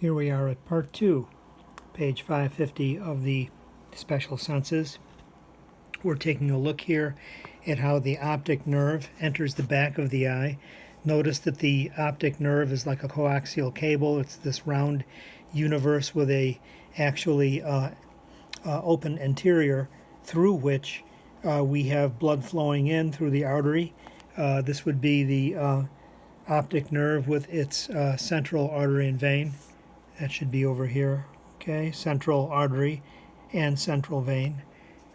Here we are at part 2, page 550 of the special senses. We're taking a look here at how the optic nerve enters the back of the eye. Notice that the optic nerve is like a coaxial cable. It's this round universe with a actually open interior through which we have blood flowing in through the artery. This would be the optic nerve with its central artery and vein. That should be over here, okay? Central artery and central vein.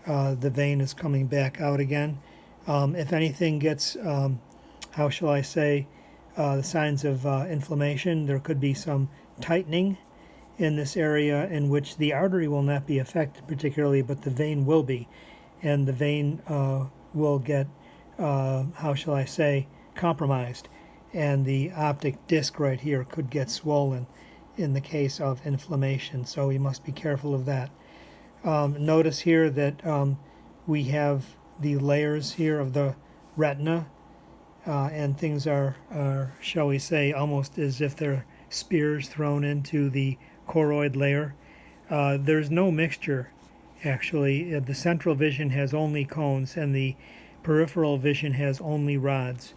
The vein is coming back out again. If anything gets, how shall I say, the signs of inflammation, there could be some tightening in this area in which the artery will not be affected particularly, but the vein will be. And the vein will get, how shall I say, compromised. And the optic disc right here could get swollen in the case of inflammation, so we must be careful of that. Notice here that we have the layers here of the retina, and things are, shall we say, almost as if they're spears thrown into the choroid layer. There's no mixture, actually. The central vision has only cones, and the peripheral vision has only rods.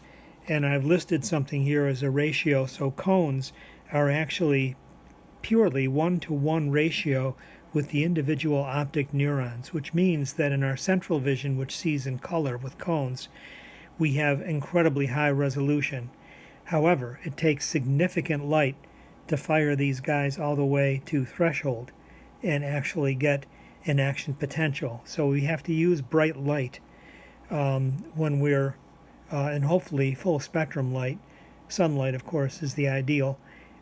And I've listed something here as a ratio, so cones are actually purely 1-to-1 ratio with the individual optic neurons, which means that in our central vision, which sees in color with cones, we have incredibly high resolution. However, it takes significant light to fire these guys all the way to threshold and actually get an action potential. So we have to use bright light when we're, and hopefully full spectrum light. Sunlight, of course, is the ideal.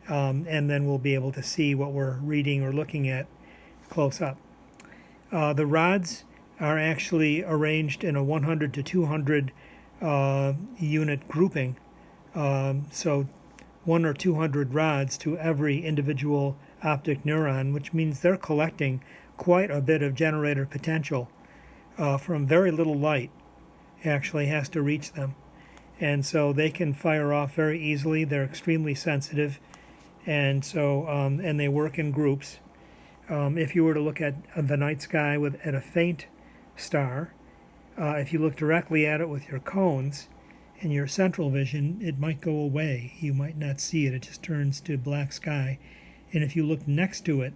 And then we'll be able to see what we're reading or looking at close up. The rods are actually arranged in a 100 to 200 unit grouping. So 1 or 200 rods to every individual optic neuron, which means they're collecting quite a bit of generator potential from very little light actually has to reach them. And so they can fire off very easily. They're extremely sensitive. And so, and they work in groups. If you were to look at the night sky at a faint star, if you look directly at it with your cones and your central vision, it might go away. You might not see it. It just turns to black sky. And if you look next to it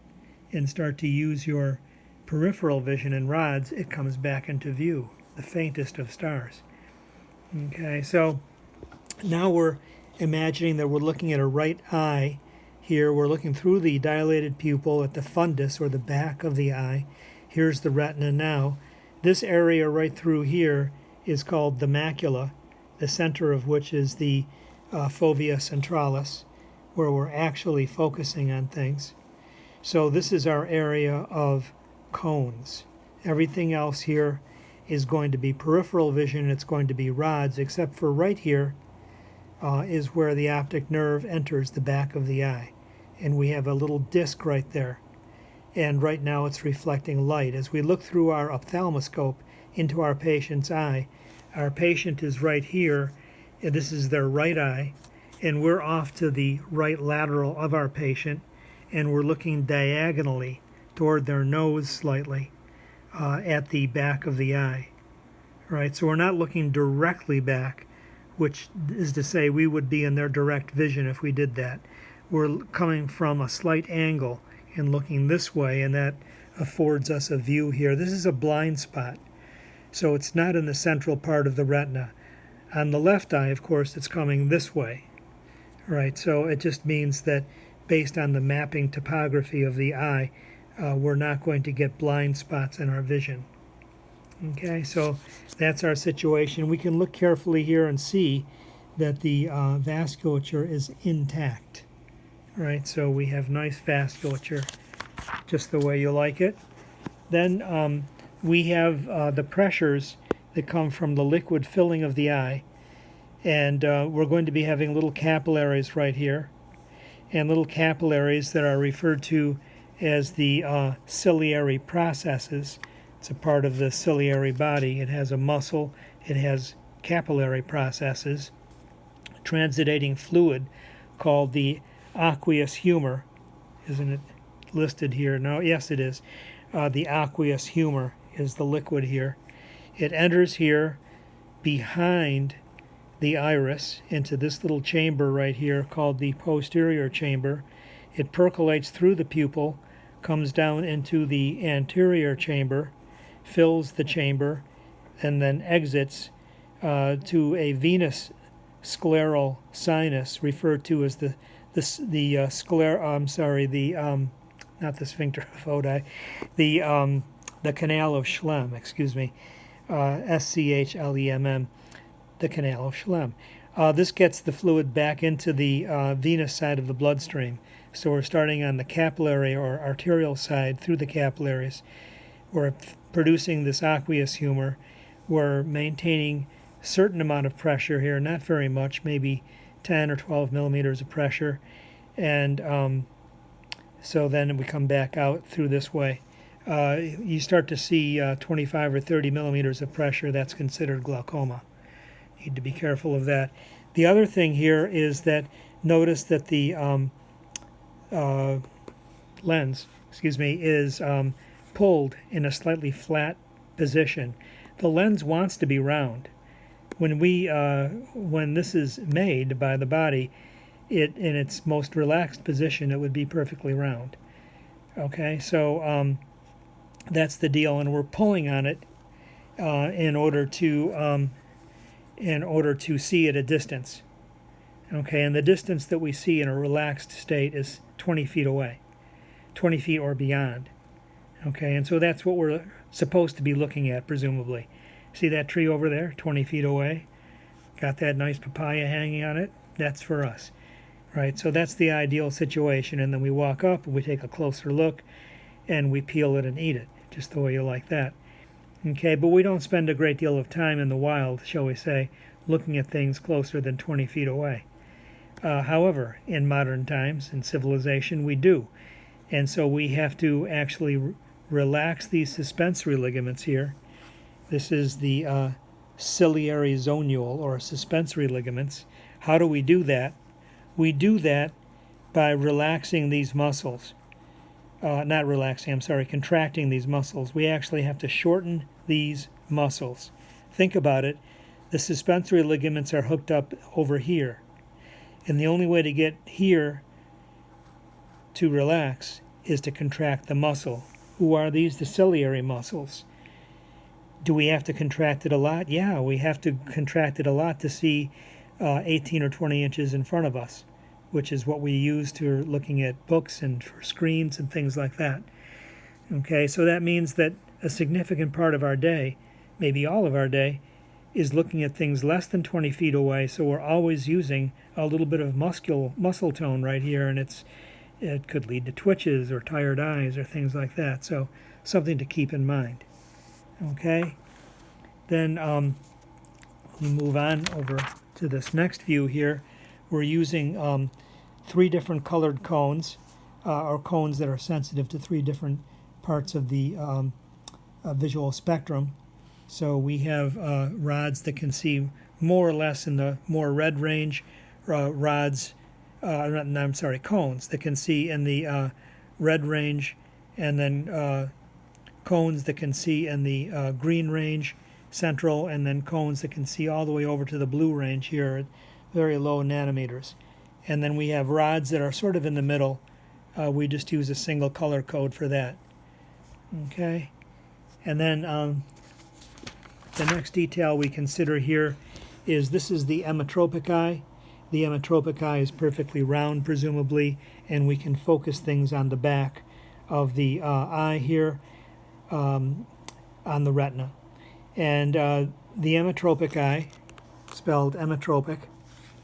and start to use your peripheral vision and rods, it comes back into view, the faintest of stars. Okay, so now we're imagining that we're looking at a right eye. Here we're looking through the dilated pupil at the fundus, or the back of the eye. Here's the retina now. This area right through here is called the macula, the center of which is the fovea centralis, where we're actually focusing on things. So this is our area of cones. Everything else here is going to be peripheral vision. It's going to be rods, except for right here is where the optic nerve enters the back of the eye. And we have a little disc right there. And right now it's reflecting light. As we look through our ophthalmoscope into our patient's eye, our patient is right here, and this is their right eye, and we're off to the right lateral of our patient, and we're looking diagonally toward their nose slightly at the back of the eye. Right, so we're not looking directly back, which is to say we would be in their direct vision if we did that. We're coming from a slight angle and looking this way, and that affords us a view here. This is a blind spot, so it's not in the central part of the retina. On the left eye, of course, it's coming this way. Right, so it just means that based on the mapping topography of the eye, we're not going to get blind spots in our vision. Okay, so that's our situation. We can look carefully here and see that the vasculature is intact. Right, so we have nice vasculature, just the way you like it. Then we have the pressures that come from the liquid filling of the eye. And we're going to be having little capillaries right here, and little capillaries that are referred to as the ciliary processes. It's a part of the ciliary body. It has a muscle. It has capillary processes. Transidating fluid called the aqueous humor Isn't it listed here? No, yes it is. The aqueous humor is the liquid here. It enters here behind the iris into this little chamber right here called the posterior chamber. It percolates through the pupil, comes down into the anterior chamber, fills the chamber, and then exits to a venous scleral sinus, referred to as the not the sphincter of Oddi, the canal of Schlemm, excuse me, Schlemm, the canal of Schlemm. This gets the fluid back into the venous side of the bloodstream. So we're starting on the capillary or arterial side through the capillaries. We're producing this aqueous humor. We're maintaining a certain amount of pressure here, not very much, maybe 10 or 12 millimeters of pressure. And so then we come back out through this way. You start to see 25 or 30 millimeters of pressure. That's considered glaucoma. Need to be careful of that. The other thing here is that notice that the lens, is pulled in a slightly flat position. The lens wants to be round. When this is made by the body, it in its most relaxed position, it would be perfectly round. Okay, so that's the deal, and we're pulling on it in order to see at a distance. Okay, and the distance that we see in a relaxed state is 20 feet away, 20 feet or beyond. Okay, and so that's what we're supposed to be looking at, presumably. See that tree over there, 20 feet away? Got that nice papaya hanging on it? That's for us, right? So that's the ideal situation, and then we walk up and we take a closer look and we peel it and eat it, just the way you like that. Okay, but we don't spend a great deal of time in the wild, shall we say, looking at things closer than 20 feet away. However, in modern times, in civilization, we do. And so we have to actually relax these suspensory ligaments here. This is the ciliary zonule, or suspensory ligaments. How do we do that? We do that by relaxing these muscles. Contracting these muscles. We actually have to shorten these muscles. Think about it. The suspensory ligaments are hooked up over here. And the only way to get here to relax is to contract the muscle. Who are these? The ciliary muscles. Do we have to contract it a lot? Yeah, we have to contract it a lot to see 18 or 20 inches in front of us, which is what we use to looking at books and for screens and things like that. Okay, so that means that a significant part of our day, maybe all of our day, is looking at things less than 20 feet away, so we're always using a little bit of muscle tone right here, and it could lead to twitches or tired eyes or things like that, so something to keep in mind. Okay, then we move on over to this next view here. We're using 3 different colored cones, or cones that are sensitive to 3 different parts of the visual spectrum. So we have rods that can see more or less in the more red range, cones that can see in the red range, and then cones that can see in the green range, central, and then cones that can see all the way over to the blue range here at very low nanometers. And then we have rods that are sort of in the middle. We just use a single color code for that. Okay, and then the next detail we consider here is this is the emmetropic eye. The emmetropic eye is perfectly round, presumably, and we can focus things on the back of the eye here on the retina. And the emmetropic eye, spelled emmetropic,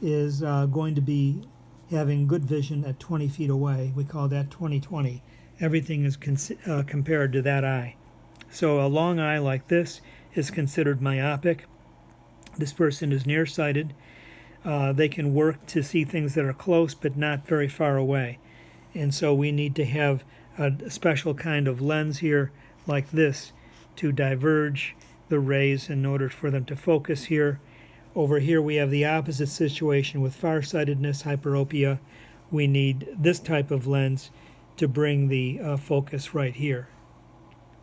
is going to be having good vision at 20 feet away. We call that 20/20. Everything is compared to that eye. So a long eye like this is considered myopic. This person is nearsighted. They can work to see things that are close but not very far away. And so we need to have a special kind of lens here like this to diverge the rays in order for them to focus here. Over here we have the opposite situation with farsightedness, hyperopia. We need this type of lens to bring the focus right here.